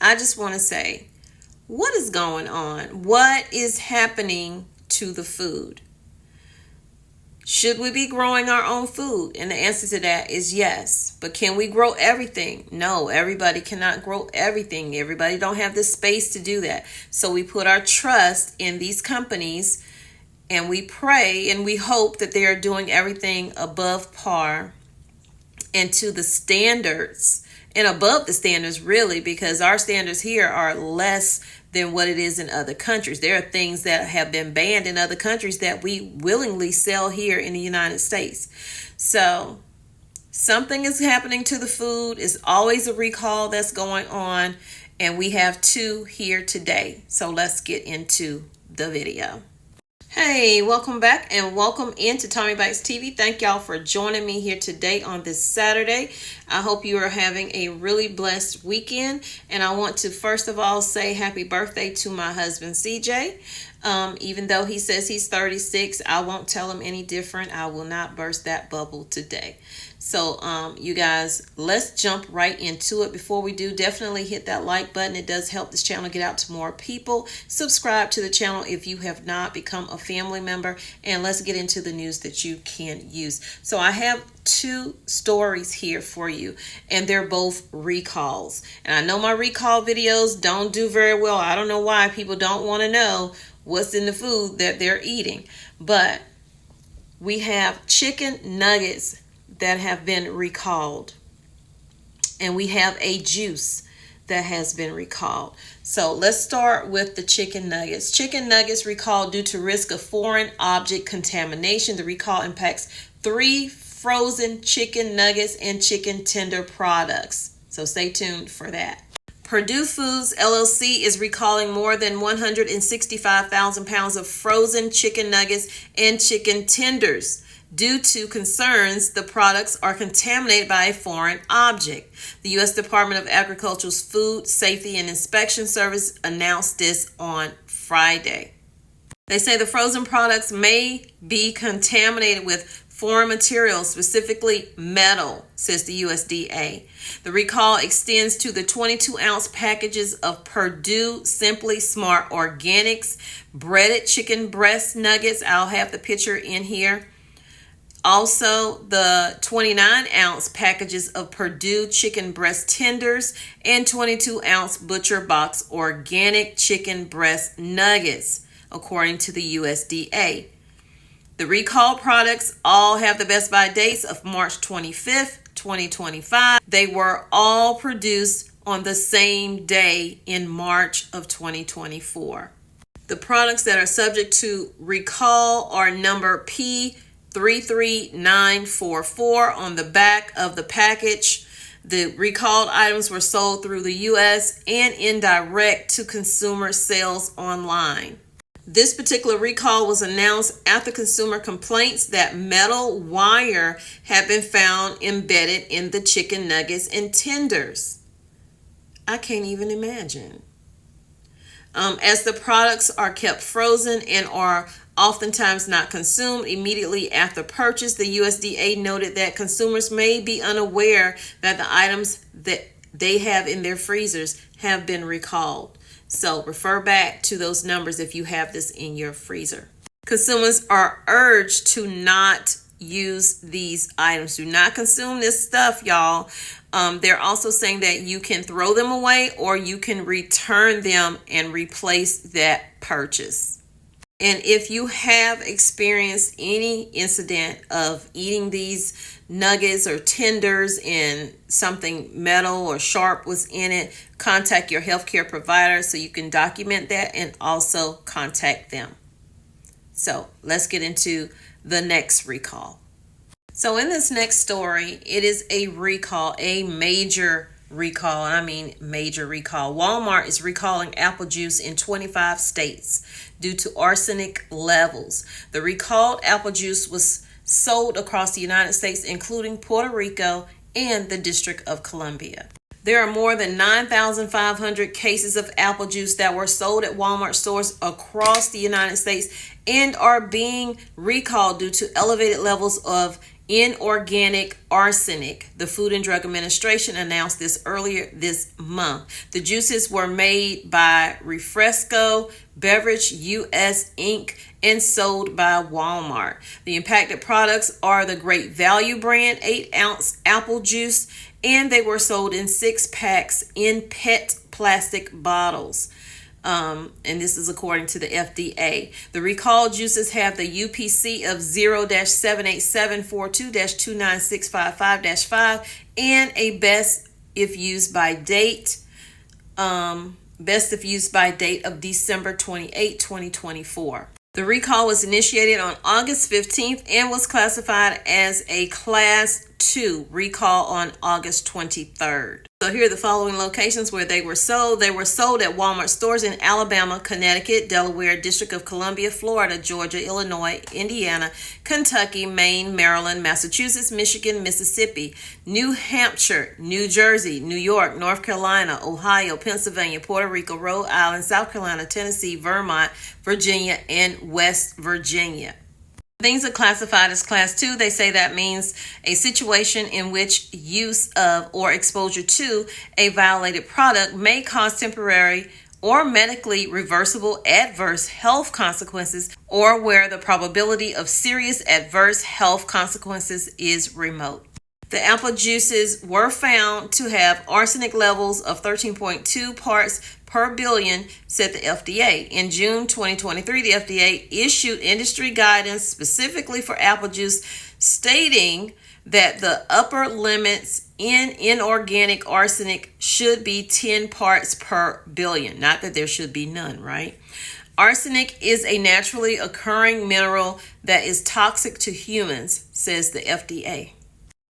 I just want to say, what is going on? What is happening to the food? Should we be growing our own food? And the answer to that is yes. But can we grow everything? No, everybody cannot grow everything. Everybody don't have the space to do that. So we put our trust in these companies and we pray and we hope that they are doing everything above par and to the standards and above the standards, really, because our standards here are less than what it is in other countries. There are things that have been banned in other countries that we willingly sell here in the United States. So something is happening to the food. It's always a recall that's going on, and we have two here today. So let's get into the video. Hey, welcome back and welcome into Tommy Bites TV. Thank y'all for joining me here today on this Saturday. I hope you are having a really blessed weekend. And I want to first of all say happy birthday to my husband, CJ. Even though he says he's 36, I won't tell him any different. I will not burst that bubble today. So you guys, let's jump right into it. Before we do, definitely hit that like button. It does help this channel get out to more people. Subscribe to the channel if you have not become a family member. And let's get into the news that you can use. So I have two stories here for you, and they're both recalls. And I know my recall videos don't do very well. I don't know why people don't want to know what's in the food that they're eating. But we have chicken nuggets that have been recalled, and we have a juice that has been recalled. So let's start with the chicken nuggets. Chicken nuggets recalled due to risk of foreign object contamination. The recall impacts 3 frozen chicken nuggets and chicken tender products. So stay tuned for that. Purdue Foods LLC is recalling more than 165,000 pounds of frozen chicken nuggets and chicken tenders due to concerns the products are contaminated by a foreign object. The U.S. Department of Agriculture's Food Safety and Inspection Service announced this on Friday. They say the frozen products may be contaminated with foreign materials, specifically metal, says the USDA. The recall extends to the 22-ounce packages of Purdue Simply Smart Organics breaded chicken breast nuggets. I'll have the picture in here. Also, the 29-ounce packages of Purdue chicken breast tenders and 22-ounce Butcher Box organic chicken breast nuggets, according to the USDA. The recalled products all have the best by dates of March 25th, 2025. They were all produced on the same day in March of 2024. The products that are subject to recall are number P33944 on the back of the package. The recalled items were sold through the U.S. and indirect to consumer sales online. This particular recall was announced after consumer complaints that metal wire had been found embedded in the chicken nuggets and tenders. I can't even imagine. As the products are kept frozen and are oftentimes not consumed immediately after purchase, the USDA noted that consumers may be unaware that the items that they have in their freezers have been recalled. So refer back to those numbers if you have this in your freezer. Consumers are urged to not use these items. Do not consume this stuff, y'all. They're also saying that you can throw them away or you can return them and replace that purchase. And if you have experienced any incident of eating these nuggets or tenders and something metal or sharp was in it, contact your healthcare provider so you can document that and also contact them. So let's get into the next recall. So in this next story, it is a recall, a major recall, and I mean major recall. Walmart is recalling apple juice in 25 states due to arsenic levels. The recalled apple juice was sold across the United States, including Puerto Rico and the District of Columbia. There are more than 9,500 cases of apple juice that were sold at Walmart stores across the United States and are being recalled due to elevated levels of inorganic arsenic. The Food and Drug Administration announced this earlier this month. The juices were made by Refresco Beverage US Inc. and sold by Walmart. The impacted products are the Great Value brand 8-ounce apple juice, and they were sold in 6 packs in PET plastic bottles. And this is according to the FDA. The recalled juices have the UPC of 0-78742-29655-5 and a best if used by date of December 28, 2024. The recall was initiated on August 15th and was classified as a Class 2 recall on August 23rd. So here are the following locations where they were sold. They were sold at Walmart stores in Alabama, Connecticut, Delaware, District of Columbia, Florida, Georgia, Illinois, Indiana, Kentucky, Maine, Maryland, Massachusetts, Michigan, Mississippi, New Hampshire, New Jersey, New York, North Carolina, Ohio, Pennsylvania, Puerto Rico, Rhode Island, South Carolina, Tennessee, Vermont, Virginia, and West Virginia. Things are classified as Class 2. They say that means a situation in which use of or exposure to a violated product may cause temporary or medically reversible adverse health consequences, or where the probability of serious adverse health consequences is remote. The apple juices were found to have arsenic levels of 13.2 parts per billion, said the FDA. In June 2023, the FDA issued industry guidance specifically for apple juice, stating that the upper limits in inorganic arsenic should be 10 parts per billion. Not that there should be none, right? Arsenic is a naturally occurring mineral that is toxic to humans, says the FDA.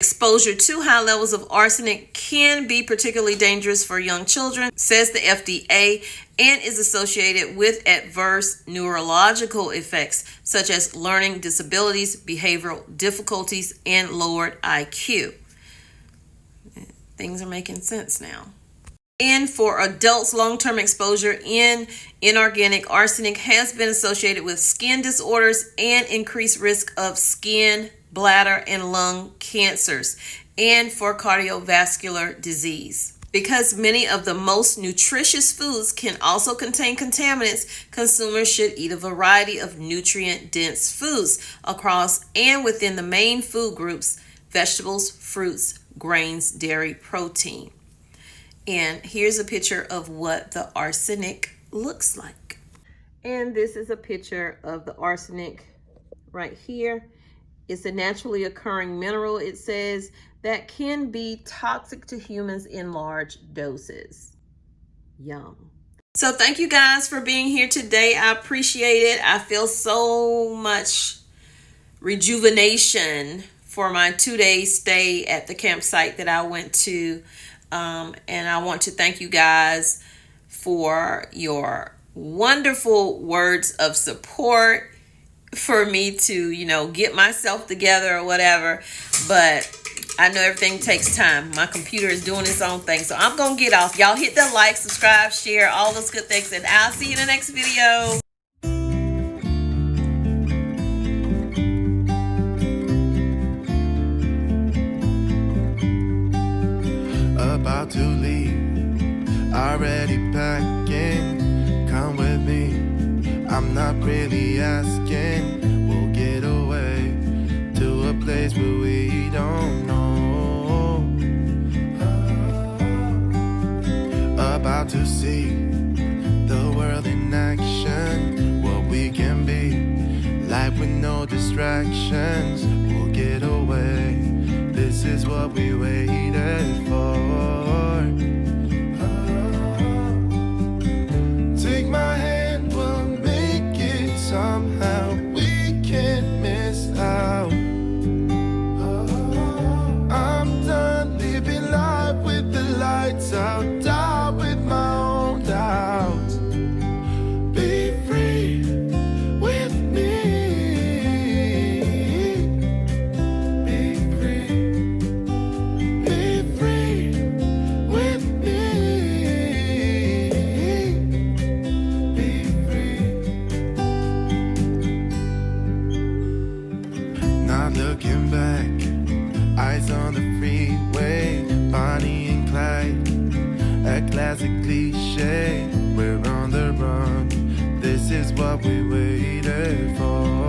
Exposure to high levels of arsenic can be particularly dangerous for young children, says the FDA, and is associated with adverse neurological effects such as learning disabilities, behavioral difficulties, and lowered IQ. Things are making sense now. And for adults, long-term exposure in inorganic arsenic has been associated with skin disorders and increased risk of skin, bladder, and lung cancers, and for cardiovascular disease. Because many of the most nutritious foods can also contain contaminants, consumers should eat a variety of nutrient-dense foods across and within the main food groups: vegetables, fruits, grains, dairy, protein. And here's a picture of what the arsenic looks like. And this is a picture of the arsenic right here. It's a naturally occurring mineral, it says, that can be toxic to humans in large doses. Yum. So thank you guys for being here today. I appreciate it. I feel so much rejuvenation for my 2-day stay at the campsite that I went to. And I want to thank you guys for your wonderful words of support for me to, get myself together or whatever. But I know everything takes time. My computer is doing its own thing. So I'm going to get off. Y'all hit that like, subscribe, share, all those good things. And I'll see you in the next video. About to leave, already packing. Come with me, I'm not really asking. We'll get away to a place where we don't know. About to see the world in action, what we can be, life with no distractions. We'll get away, this is what we waited for. Take my hand, we'll make it somehow. We can't miss out. I'm done living life with the lights out, die with my own doubts. Be free with me. Be free. Be free shade. We're on the run. This is what we waited for.